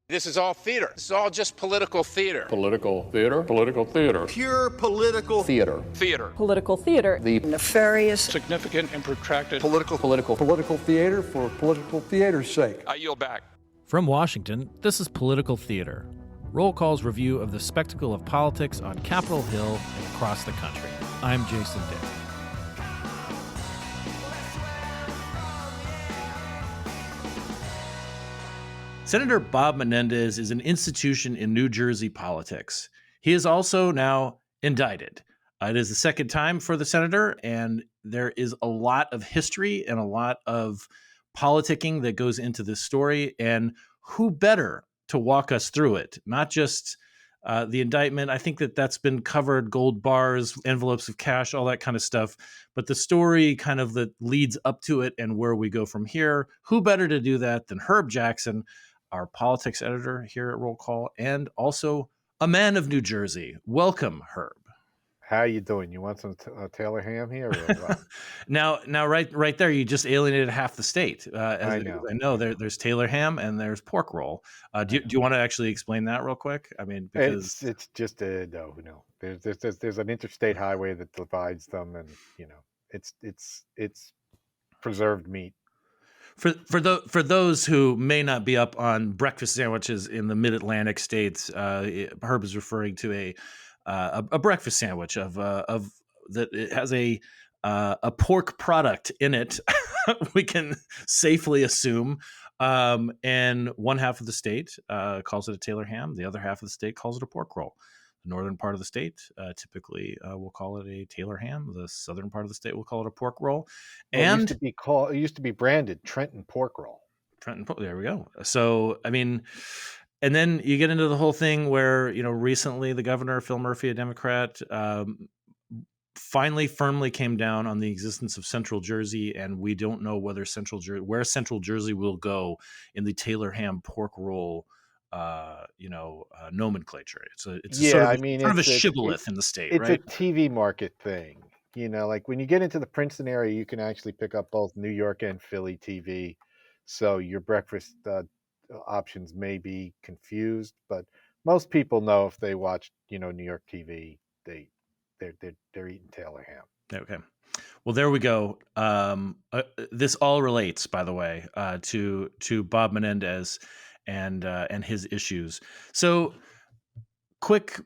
This is all theater. This is all just political theater. Political theater. Political theater. Pure political Theater. Theater. Political theater. The nefarious, Significant and protracted political theater for political theater's sake. I yield back. From Washington, this is Political Theater, Roll Call's review of the spectacle of politics on Capitol Hill and across the country. I'm Jason Dick. Senator Bob Menendez is an institution in New Jersey politics. He is also now indicted. It is the second time for the senator, and there is a lot of history and a lot of politicking that goes into this story. And who better to walk us through it? Not just the indictment. I think that that's been covered, gold bars, envelopes of cash, all that kind of stuff. But the story kind of that leads up to it and where we go from here. Who better to do that than Herb Jackson, our politics editor here at Roll Call, and also a man of New Jersey. Welcome, Herb. How you doing? You want some Taylor ham here? Or what? Now, right there, you just alienated half the state. I know. I know there's Taylor ham and there's pork roll. Do you want to actually explain that real quick? I mean, because it's just no. There's an interstate highway that divides them, and it's preserved meat. For those who may not be up on breakfast sandwiches in the Mid-Atlantic states, Herb is referring to a breakfast sandwich of that it has a pork product in it. We can safely assume, and one half of the state calls it a Taylor ham, the other half of the state calls it a pork roll. The northern part of the state typically will call it a Taylor ham. The southern part of the state will call it a pork roll. And it used to be branded Trenton pork roll. There we go. So, I mean, and then you get into the whole thing where, recently the governor, Phil Murphy, a Democrat, finally firmly came down on the existence of Central Jersey, and we don't know where Central Jersey will go in the Taylor ham pork roll nomenclature. It's sort of a shibboleth in the state, it's right? It's a TV market thing. Like when you get into the Princeton area, you can actually pick up both New York and Philly TV. So your breakfast options may be confused, but most people know if they watch, New York TV, they're eating Taylor ham. Okay. Well, there we go. This all relates, by the way, to Bob Menendez and his issues. So quick,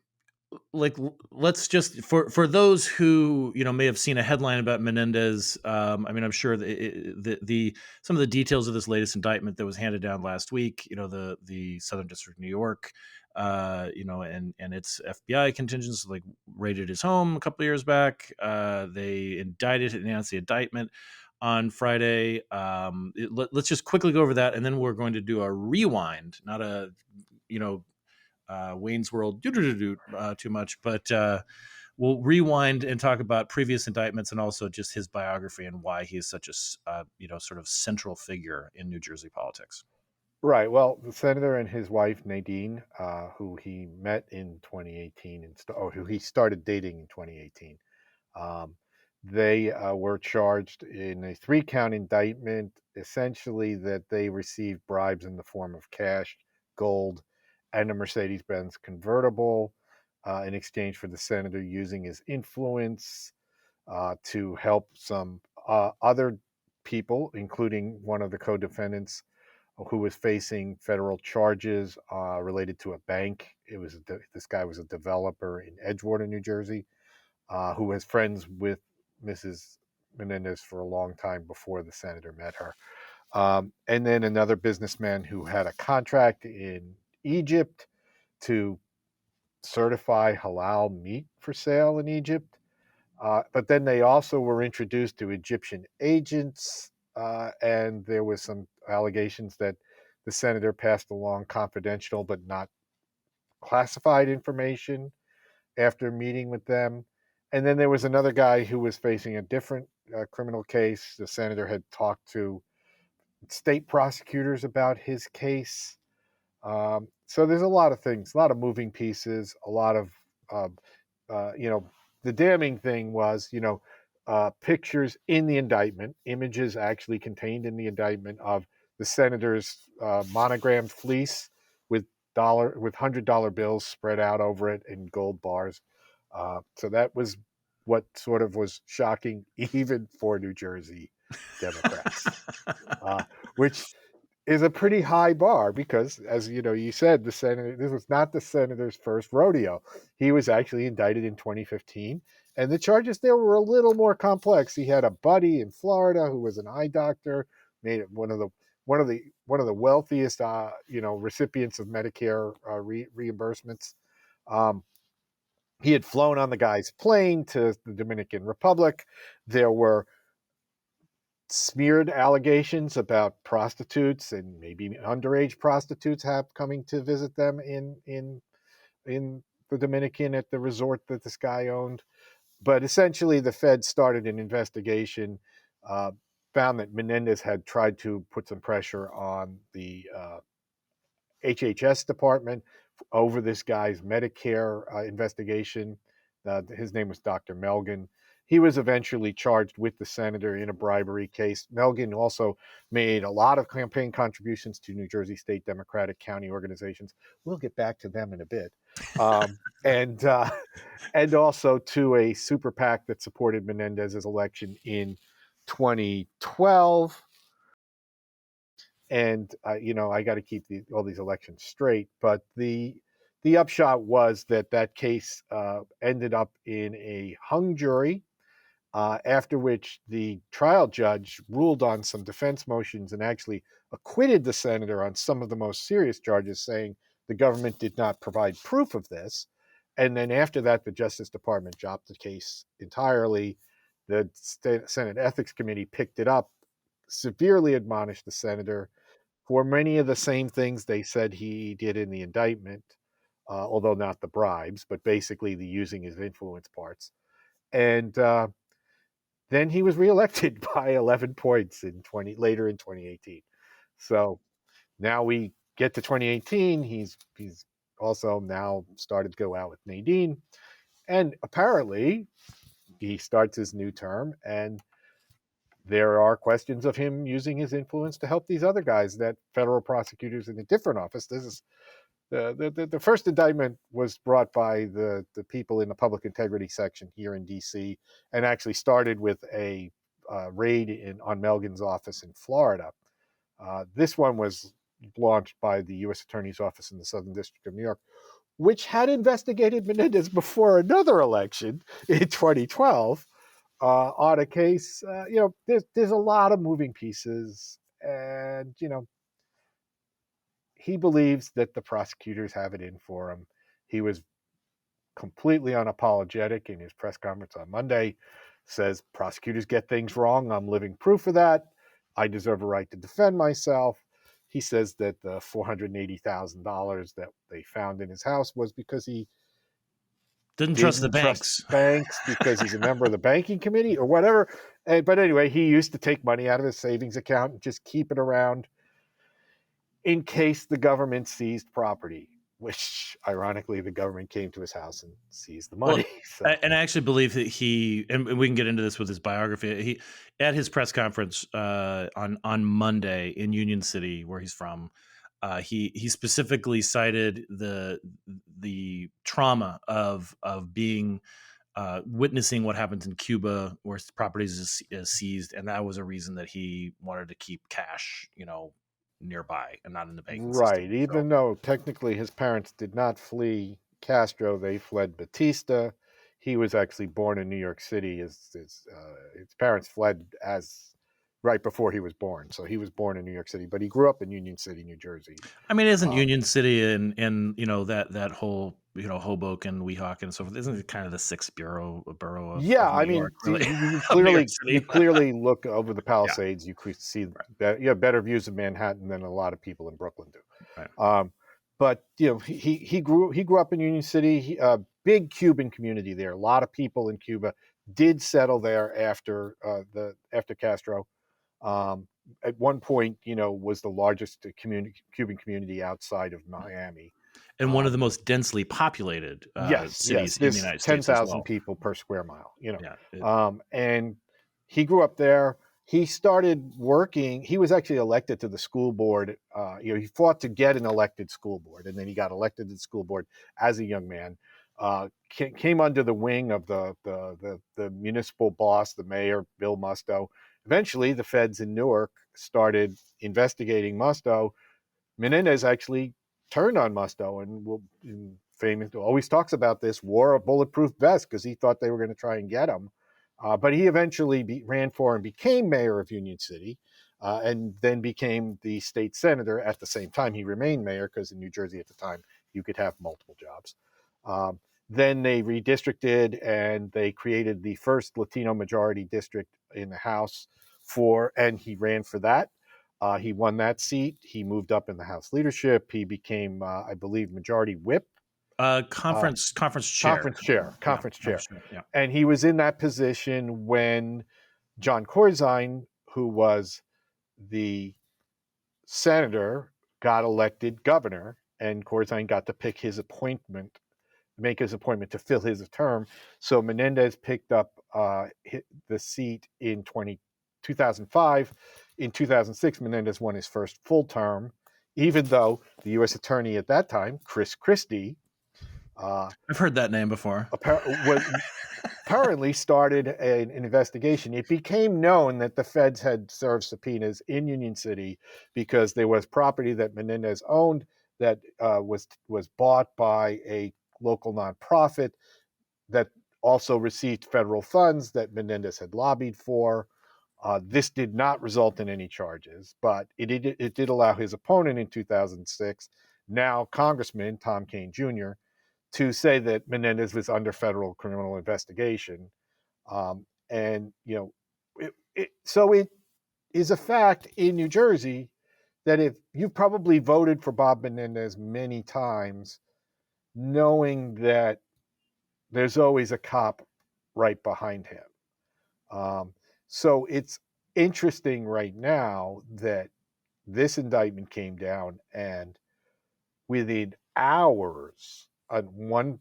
let's just for those who may have seen a headline about Menendez. I'm sure the some of the details of this latest indictment that was handed down last week. The Southern District of New York, and its FBI contingents raided his home a couple of years back. They announced the indictment on Friday. Let's just quickly go over that, and then we're going to do a rewind, not a Wayne's World too much, but we'll rewind and talk about previous indictments and also just his biography and why he is such a sort of central figure in New Jersey politics. Right. Well, the senator and his wife Nadine, who he met in 2018 who he started dating in 2018. They were charged in a 3-count indictment, essentially that they received bribes in the form of cash, gold, and a Mercedes-Benz convertible in exchange for the senator using his influence to help some other people, including one of the co-defendants who was facing federal charges related to a bank. This guy was a developer in Edgewater, New Jersey, who was friends with Mrs. Menendez for a long time before the senator met her. And then another businessman who had a contract in Egypt to certify halal meat for sale in Egypt. But then they also were introduced to Egyptian agents, and there was some allegations that the senator passed along confidential but not classified information after meeting with them. And then there was another guy who was facing a different criminal case. The senator had talked to state prosecutors about his case. So there's a lot of things, a lot of moving pieces, a lot of, the damning thing was, pictures in the indictment, images actually contained in the indictment of the senator's monogrammed fleece with $100 bills spread out over it in gold bars. So that was what sort of was shocking even for New Jersey Democrats, which is a pretty high bar because, as you know, you said the senator. This was not the senator's first rodeo. He was actually indicted in 2015, and the charges there were a little more complex. He had a buddy in Florida who was an eye doctor, made it one of the wealthiest, recipients of Medicare reimbursements. Um, he had flown on the guy's plane to the Dominican Republic. There were smeared allegations about prostitutes and maybe underage prostitutes coming to visit them in the Dominican at the resort that this guy owned. But essentially, the Fed started an investigation, uh, found that Menendez had tried to put some pressure on the HHS department over this guy's Medicare investigation. His name was Dr. Melgen. He was eventually charged with the senator in a bribery case. Melgen also made a lot of campaign contributions to New Jersey State Democratic County organizations. We'll get back to them in a bit. And also to a super PAC that supported Menendez's election in 2012. And I got to keep all these elections straight. But the upshot was that case ended up in a hung jury, after which the trial judge ruled on some defense motions and actually acquitted the senator on some of the most serious charges, saying the government did not provide proof of this. And then after that, the Justice Department dropped the case entirely. The Senate Ethics Committee picked it up, severely admonished the senator for many of the same things they said he did in the indictment, although not the bribes, but basically the using his influence parts. And then he was reelected by 11 points later in 2018. So now we get to 2018. He's also now started to go out with Nadine, and apparently he starts his new term, and there are questions of him using his influence to help these other guys, that federal prosecutors in a different office. This is the first indictment was brought by the people in the public integrity section here in D.C. and actually started with a raid on Melgen's office in Florida. This one was launched by the U.S. Attorney's Office in the Southern District of New York, which had investigated Menendez before another election in 2012 on a case. There's a lot of moving pieces, and he believes that the prosecutors have it in for him. He was completely unapologetic in his press conference on Monday, says prosecutors get things wrong. I'm living proof of that. I deserve a right to defend myself. He says that the $480,000 that they found in his house was because he didn't trust the banks. Because he's a member of the banking committee or whatever. But anyway, he used to take money out of his savings account and just keep it around in case the government seized property, which ironically the government came to his house and seized the money. And I actually believe that and we can get into this with his biography. He, at his press conference on Monday in Union City, where he's from, he specifically cited the trauma of being witnessing what happens in Cuba, where properties is seized, and that was a reason that he wanted to keep cash, nearby and not in the banking system. Right. Even though technically his parents did not flee Castro, they fled Batista. He was actually born in New York City. His parents fled right before he was born. So he was born in New York City, but he grew up in Union City, New Jersey. I mean, isn't Union City and that whole Hoboken, Weehawken, and so forth, isn't it kind of the sixth borough of New York, really? You clearly look over the Palisades. Yeah. You see that you have better views of Manhattan than a lot of people in Brooklyn do. Right. But he grew up in Union City. Big Cuban community there. A lot of people in Cuba did settle there after Castro. At one point, was the largest Cuban community outside of Miami. And one of the most densely populated cities in the United States. 10,000 people per square mile, and he grew up there. he started working. He was actually elected to the school board. He fought to get an elected school board, and then he got elected to the school board as a young man. Came under the wing of the municipal boss, the mayor, Bill Musto. Eventually, the feds in Newark started investigating Musto. Menendez actually turned on Musto and famous always talks about this, wore a bulletproof vest because he thought they were going to try and get him. But he eventually ran for and became mayor of Union City, and then became the state senator at the same time. He remained mayor because in New Jersey at the time you could have multiple jobs. Then they redistricted and they created the first Latino majority district in the House and he ran for that. He won that seat. He moved up in the House leadership. He became, I believe, majority whip. Conference chair. Conference chair. Yeah. And he was in that position when John Corzine, who was the senator, got elected governor, and Corzine got to make his appointment to fill his term. So Menendez picked up the seat in 2005. In 2006, Menendez won his first full term, even though the U.S. attorney at that time, Chris Christie, I've heard that name before. Apparently started an investigation. It became known that the feds had served subpoenas in Union City because there was property that Menendez owned that was bought by a local nonprofit that also received federal funds that Menendez had lobbied for. This did not result in any charges, but it did allow his opponent in 2006, now Congressman Tom Kean Jr., to say that Menendez was under federal criminal investigation. And, so it is a fact in New Jersey that if you've probably voted for Bob Menendez many times, knowing that there's always a cop right behind him. So it's interesting right now that this indictment came down, and within hours, one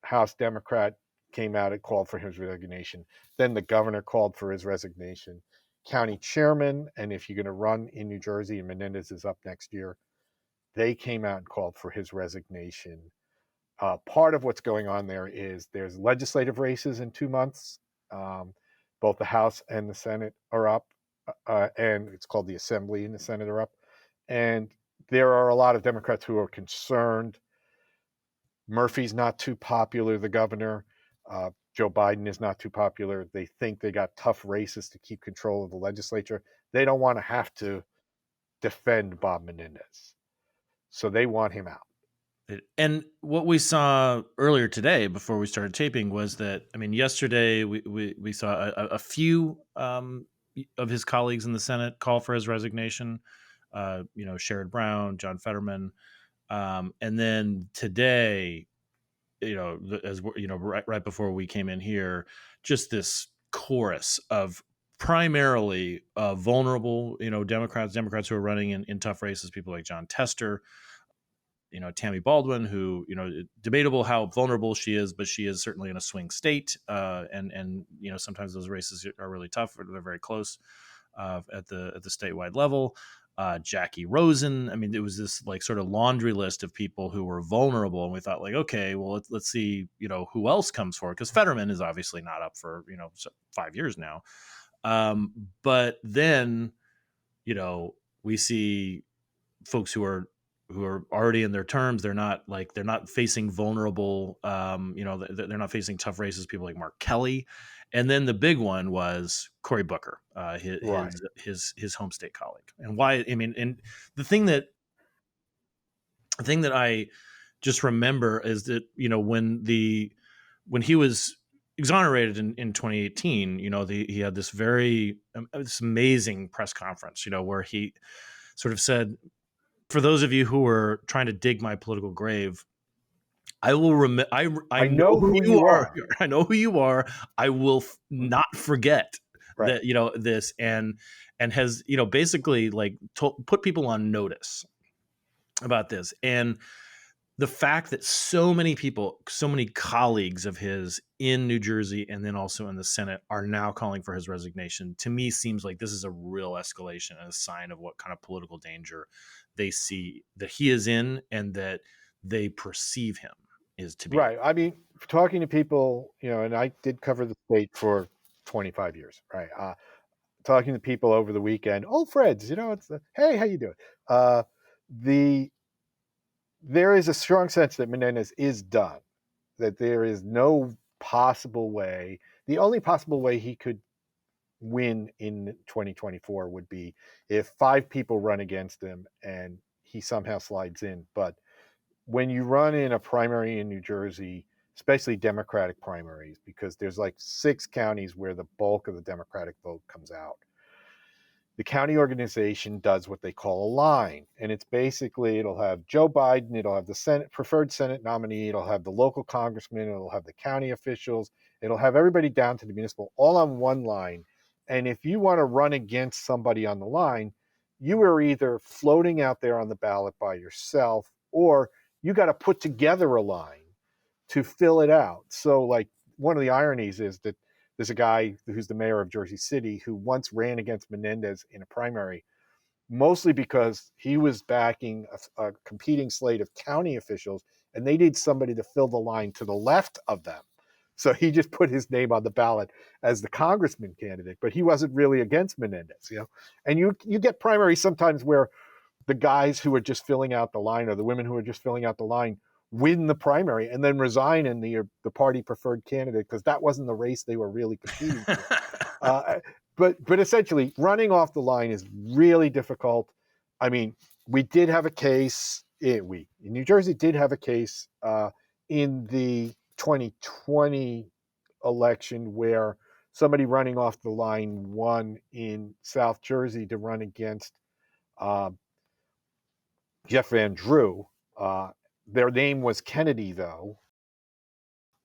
House Democrat came out and called for his resignation. Then the governor called for his resignation. County chairman, and if you're going to run in New Jersey, and Menendez is up next year, they came out and called for his resignation. Part of what's going on there is there's legislative races in 2 months. Both the House and the Senate are up, and it's called the Assembly and the Senate are up. And there are a lot of Democrats who are concerned. Murphy's not too popular, the governor. Joe Biden is not too popular. They think they got tough races to keep control of the legislature. They don't want to have to defend Bob Menendez. So they want him out. And what we saw earlier today, before we started taping, was that, I mean, yesterday we saw a few of his colleagues in the Senate call for his resignation. Sherrod Brown, John Fetterman, and then today, right before we came in here, just this chorus of primarily vulnerable, Democrats who are running in tough races, people like John Tester. Tammy Baldwin, who, debatable how vulnerable she is, but she is certainly in a swing state. And sometimes those races are really tough. They're very close at the statewide level. Jackie Rosen. I mean, it was this like sort of laundry list of people who were vulnerable. And we thought like, okay, well, let's see, who else comes forward. Because Fetterman is obviously not up for, 5 years now. But then, we see folks who are already in their terms. They're not facing vulnerable, they're not facing tough races, people like Mark Kelly. And then the big one was Cory Booker, his home state colleague. And why, I mean, and the thing that I just remember is that, when he was exonerated in 2018, he had this this amazing press conference, where he sort of said, for those of you who are trying to dig my political grave, I will remember. I know who you are. I know who you are. I will not forget that this, and has basically like put people on notice about this. And the fact that so many people, so many colleagues of his in New Jersey and then also in the Senate are now calling for his resignation, to me seems like this is a real escalation and a sign of what kind of political danger they see that he is in and that they perceive him is to be. Right. I mean, talking to people, and I did cover the state for 25 years, right? Talking to people over the weekend, old friends, it's hey, how you doing? The There is a strong sense that Menendez is done, that there is no possible way. The only possible way he could win in 2024 would be if 5 people run against him and he somehow slides in. But when you run in a primary in New Jersey, especially Democratic primaries, because there's like 6 counties where the bulk of the Democratic vote comes out, the county organization does what they call a line. And it's basically, it'll have Joe Biden, it'll have the preferred Senate nominee, it'll have the local congressman, it'll have the county officials, it'll have everybody down to the municipal, all on one line. And if you want to run against somebody on the line, you are either floating out there on the ballot by yourself, or you got to put together a line to fill it out. So like one of the ironies is that there's a guy who's the mayor of Jersey City who once ran against Menendez in a primary, mostly because he was backing a competing slate of county officials, and they need somebody to fill the line to the left of them. So he just put his name on the ballot as the congressman candidate, but he wasn't really against Menendez, And you get primaries sometimes where the guys who are just filling out the line, or the women who are just filling out the line, win the primary and then resign in the party preferred candidate because that wasn't the race they were really competing for. But essentially, running off the line is really difficult. I mean, we did have a case. In New Jersey did have a case in the 2020 election where somebody running off the line won in South Jersey to run against Jeff Van Drew. Their name was Kennedy, though.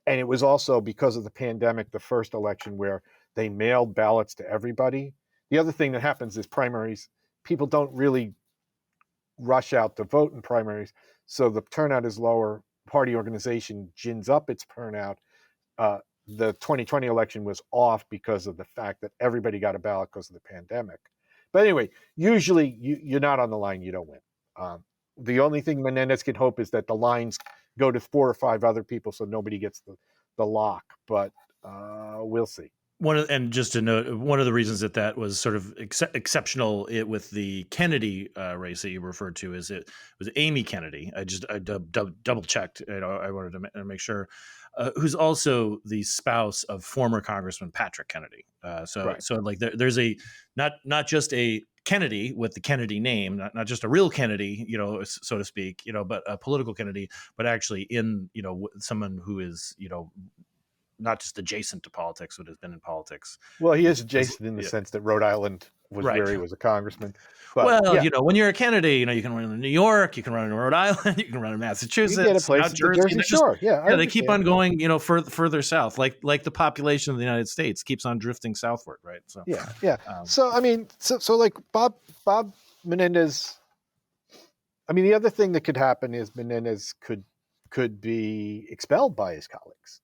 And it was also, because of the pandemic, the first election where they mailed ballots to everybody. The other thing that happens is primaries, people don't really rush out to vote in primaries, so the turnout is lower. Party organization gins up its turnout. The 2020 election was off because of the fact that everybody got a ballot because of the pandemic. But anyway, usually you're not on the line, you don't win. The only thing Menendez can hope is that the lines go to 4 or 5 other people so nobody gets the lock. But we'll see. And just to note, one of the reasons that was sort of exceptional with the Kennedy race that you referred to is it was Amy Kennedy. I double checked. I wanted to make sure. Who's also the spouse of former Congressman Patrick Kennedy. So like there's a not just a Kennedy with the Kennedy name, not just a real Kennedy, so to speak, but a political Kennedy, but actually in, someone who is, not just adjacent to politics, but has been in politics. Well, he is adjacent in the sense that Rhode Island was where he was a congressman. But, when you're a Kennedy, you can run in New York, you can run in Rhode Island, you can run in Massachusetts, you get a place Jersey Shore. They keep on going, further south, like the population of the United States keeps on drifting southward, right? So So I mean, so like Bob Menendez. I mean, the other thing that could happen is Menendez could be expelled by his colleagues.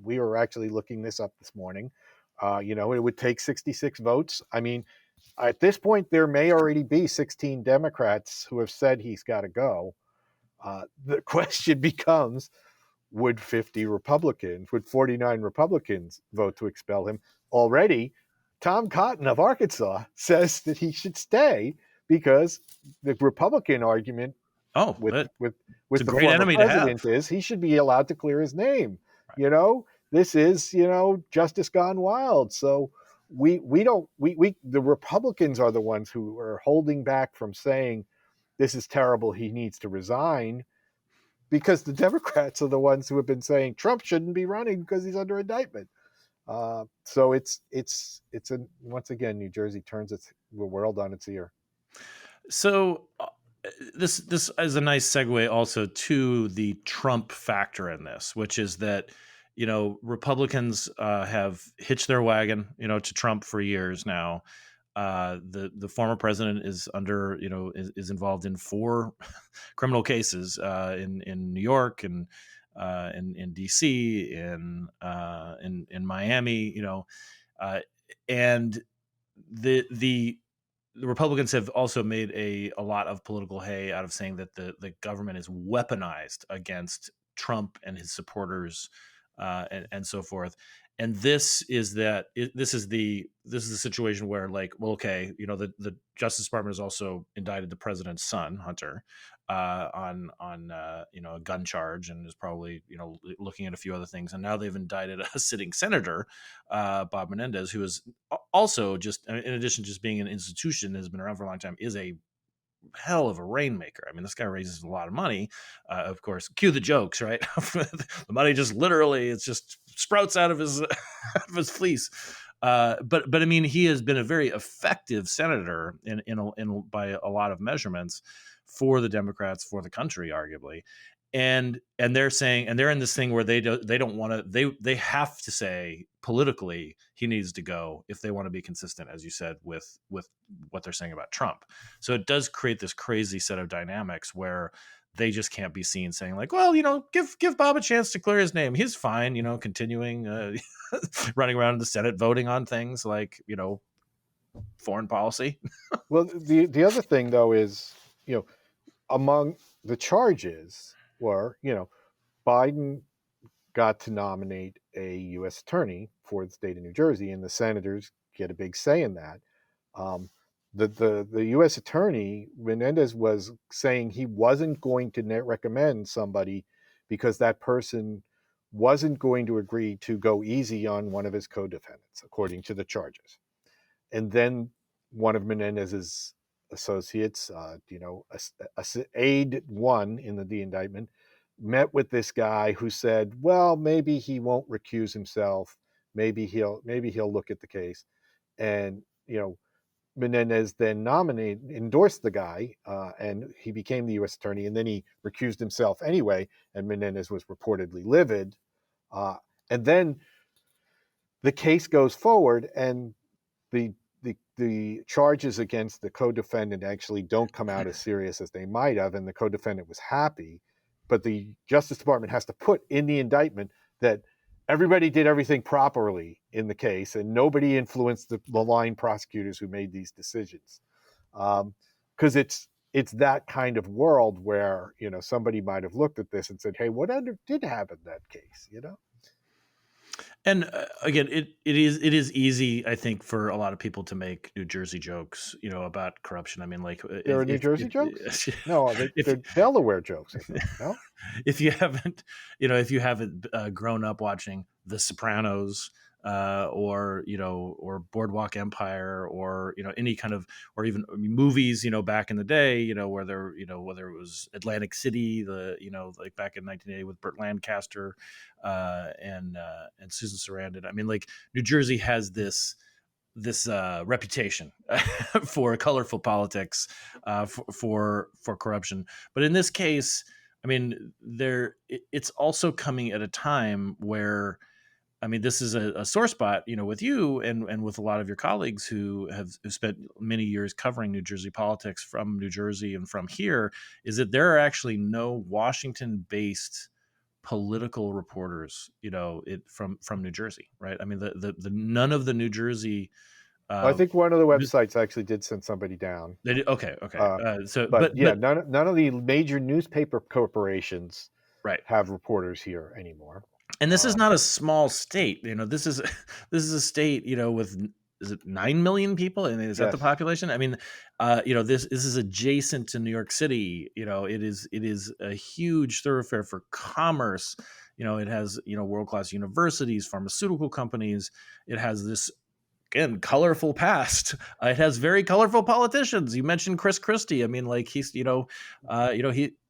We were actually looking this up this morning. It would take 66 votes. I mean, at this point, there may already be 16 Democrats who have said he's got to go. The question becomes, would 49 Republicans vote to expel him? Already, Tom Cotton of Arkansas says that he should stay because the Republican argument with the great enemy president to have. is he should be allowed to clear his name. Right. This is justice gone wild. So we the Republicans are the ones who are holding back from saying this is terrible, he needs to resign, because the Democrats are the ones who have been saying Trump shouldn't be running because he's under indictment. So it's once again, New Jersey turns the world on its ear. So this is a nice segue also to the Trump factor in this, which is that, Republicans have hitched their wagon, to Trump for years now. The former president is under, is involved in 4 criminal cases in New York and in DC, in Miami, and the Republicans have also made a lot of political hay out of saying that the government is weaponized against Trump and his supporters, and so forth. And this is the situation where, like, well, okay, the Justice Department has also indicted the president's son, Hunter, on a gun charge, and is probably looking at a few other things. And now they've indicted a sitting senator, Bob Menendez, who is also, just in addition to just being an institution that has been around for a long time, is a hell of a rainmaker. I mean, this guy raises a lot of money. Of course, cue the jokes, right? The money just literally, it's just sprouts out of his out of his fleece. But I mean, he has been a very effective senator in by a lot of measurements for the Democrats, for the country, arguably. And they're saying, and they're in this thing where they don't want to, they have to say politically he needs to go if they want to be consistent, as you said, with what they're saying about Trump. So it does create this crazy set of dynamics where they just can't be seen saying, like, well, give Bob a chance to clear his name. He's fine, continuing running around in the Senate voting on things like, foreign policy. Well, the other thing though is, among the charges were, Biden got to nominate a U.S. attorney for the state of New Jersey, and the senators get a big say in that. The U.S. attorney, Menendez, was saying he wasn't going to recommend somebody because that person wasn't going to agree to go easy on one of his co-defendants, according to the charges. And then one of Menendez's associates, aide one in the indictment, met with this guy who said, well, maybe he won't recuse himself. Maybe he'll look at the case. And, Menendez then endorsed the guy, and he became the U.S. attorney, and then he recused himself anyway, and Menendez was reportedly livid. And then the case goes forward, and the charges against the co-defendant actually don't come out as serious as they might have, and the co-defendant was happy. But the Justice Department has to put in the indictment that everybody did everything properly in the case, and nobody influenced the line prosecutors who made these decisions. Because it's that kind of world where, somebody might have looked at this and said, hey, what did happen in that case, And again, it is easy, I think, for a lot of people to make New Jersey jokes, about corruption. I mean, like, there are New Jersey jokes? No, they're Delaware jokes. I think, no? If you haven't grown up watching The Sopranos, or Boardwalk Empire, or any kind of, or even movies, back in the day, where there, whether it was Atlantic City, like back in 1980 with Burt Lancaster, and Susan Sarandon. I mean, like, New Jersey has this reputation for colorful politics, for corruption. But in this case, I mean, it's also coming at a time where, I mean, this is a sore spot, with you and with a lot of your colleagues who have spent many years covering New Jersey politics from New Jersey and from here, is that there are actually no Washington-based political reporters, from New Jersey, right? I mean, the none of the New Jersey. I think one of the websites actually did send somebody down. They did? Okay. But none of the major newspaper corporations have reporters here anymore. And this is not a small state. This is a state, with, is it 9 million people? And is that the population? I mean, this is adjacent to New York City. It is a huge thoroughfare for commerce. It has, world-class universities, pharmaceutical companies. It has this, again, colorful past. It has very colorful politicians. You mentioned Chris Christie. I mean, like, he's,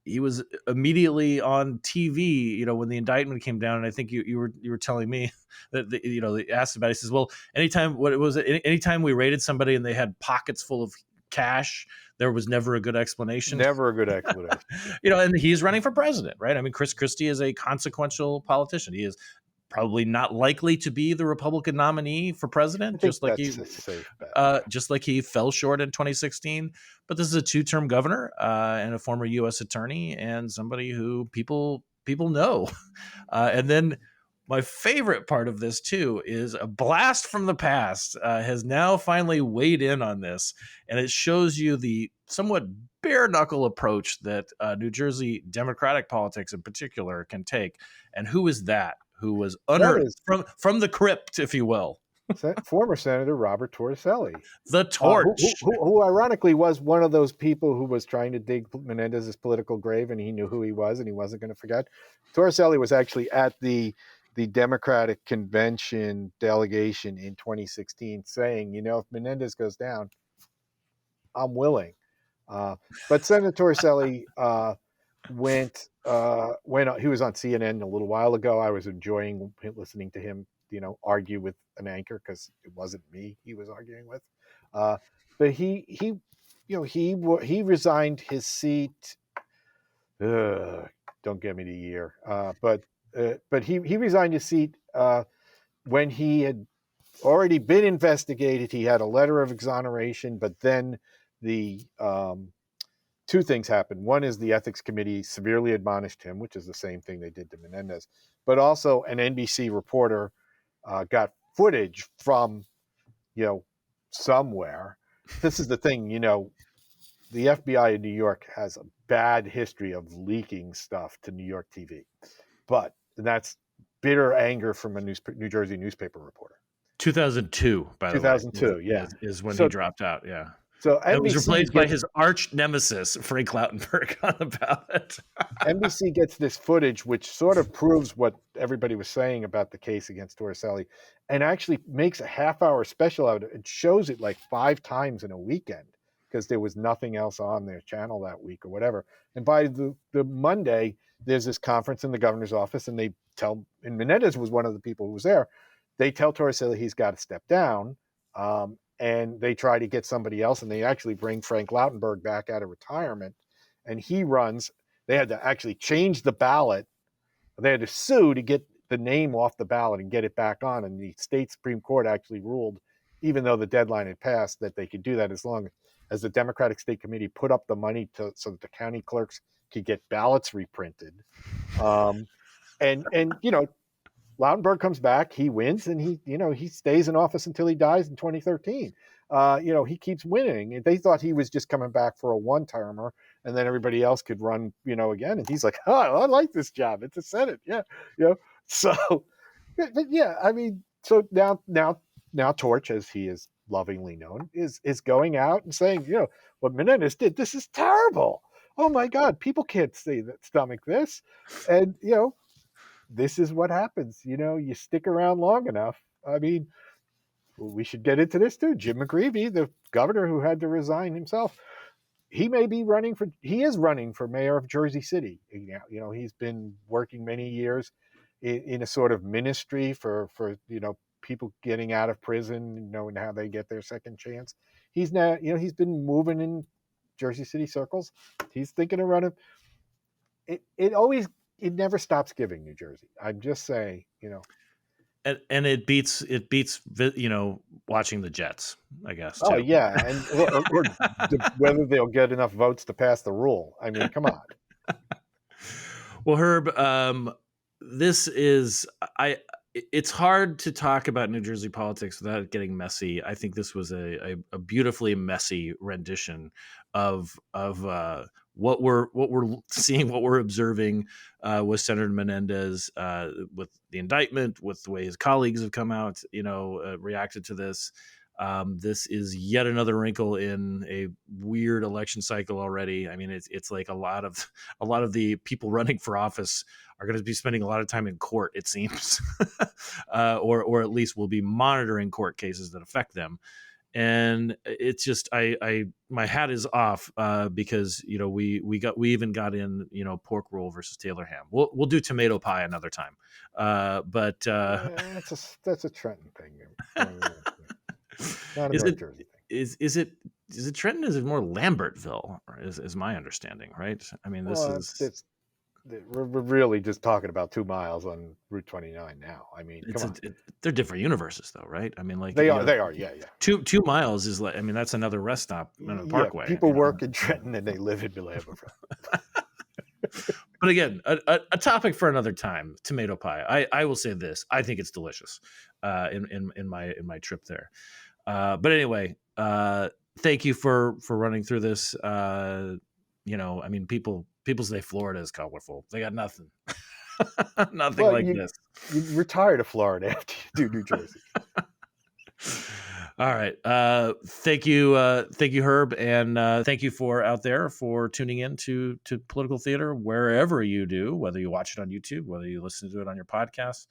he was immediately on TV, when the indictment came down, and I think you were telling me that they asked about it. He says, well, anytime we raided somebody and they had pockets full of cash, there was never a good explanation. Never a good explanation. And he's running for president, right? I mean, Chris Christie is a consequential politician. He is probably not likely to be the Republican nominee for president, I think that's a safe bet. Yeah. just like he fell short in 2016. But this is a two-term governor and a former U.S. attorney and somebody who people know. And then my favorite part of this too is a blast from the past has now finally weighed in on this, and it shows you the somewhat bare knuckle approach that New Jersey Democratic politics in particular can take. And who is that? Who was That is from the crypt, if you will, former Senator Robert Torricelli, the torch. who ironically was one of those people who was trying to dig Menendez's political grave, and he knew who he was, and he wasn't going to forget. Torricelli was actually at the Democratic convention delegation in 2016 saying, if Menendez goes down, I'm willing. But Senator Torricelli went when he was on CNN a little while ago. I was enjoying listening to him, argue with an anchor, because it wasn't me he was arguing with. But he resigned his seat. Don't get me the year. But he resigned his seat when he had already been investigated. He had a letter of exoneration, but then the two things happened. One is the ethics committee severely admonished him, which is the same thing they did to Menendez. But also an NBC reporter got footage from, somewhere. This is the thing, the FBI in New York has a bad history of leaking stuff to New York TV. But that's bitter anger from a New Jersey newspaper reporter. 2002, by the way. 2002, yeah. Is when he dropped out, yeah. So it was replaced by his arch nemesis, Frank Lautenberg, on the ballot. NBC gets this footage, which sort of proves what everybody was saying about the case against Torricelli, and actually makes a half-hour special out of it. It shows it like 5 times in a weekend because there was nothing else on their channel that week or whatever. And by the Monday, there's this conference in the governor's office, and and Menendez was one of the people who was there. They tell Torricelli he's got to step down. And they try to get somebody else, and they actually bring Frank Lautenberg back out of retirement, and he runs. They had to actually change the ballot. They had to sue to get the name off the ballot and get it back on, and the state Supreme Court actually ruled, even though the deadline had passed, that they could do that as long as the Democratic State Committee put up the money so that the county clerks could get ballots reprinted. Lautenberg comes back, he wins, and he stays in office until he dies in 2013. He keeps winning. They thought he was just coming back for a one-termer, and then everybody else could run, again. And he's like, "Oh, I like this job. It's a Senate, yeah, So, but yeah, I mean, so now Torch, as he is lovingly known, is going out and saying, what Menendez did, this is terrible. Oh my God, people can't stomach this, and this is what happens. You stick around long enough. I mean, we should get into this too. Jim McGreevey, the governor who had to resign himself, he is running for mayor of Jersey City. He's been working many years in a sort of ministry for people getting out of prison, and how they get their second chance. He's now, he's been moving in Jersey City circles. He's thinking of running. It never stops giving, New Jersey. I'm just saying, And it beats watching the Jets, I guess. Oh too. yeah, and or whether they'll get enough votes to pass the rule. I mean, come on. Well, Herb, this is it's hard to talk about New Jersey politics without it getting messy. I think this was a beautifully messy rendition of what we're seeing, what we're observing with Senator Menendez, with the indictment, with the way his colleagues have come out, reacted to this. This is yet another wrinkle in a weird election cycle already. I mean, it's like a lot of the people running for office are going to be spending a lot of time in court, it seems, or at least will be monitoring court cases that affect them. And it's just my hat is off because we even got in pork roll versus Taylor ham. We'll do tomato pie another time, but that's a Trenton thing. Not a is North it Jersey thing. is it Trenton? Is it more Lambertville? Is my understanding, right? I mean, this is we're really just talking about 2 miles on Route 29 now. I mean, come on. They're different universes, though, right? I mean, like They you are. know, They are. Yeah, yeah. 2 miles is like, I mean, that's another rest stop on a Yeah, parkway. people you know? work in Trenton and they live in New Hampshire. But again, a topic for another time. Tomato pie. I will say this. I think it's delicious. In my trip there. But anyway, thank you for running through this. You know, I mean, people say Florida is colorful. They got nothing. Nothing Well, like this. You're tired of Florida after you do New Jersey. All right. Thank you, Herb, and thank you for out there for tuning in to Political Theater wherever you do, whether you watch it on YouTube, whether you listen to it on your podcast.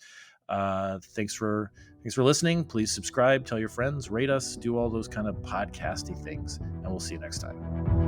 Thanks for listening. Please subscribe, tell your friends, rate us, do all those kind of podcasty things, and we'll see you next time.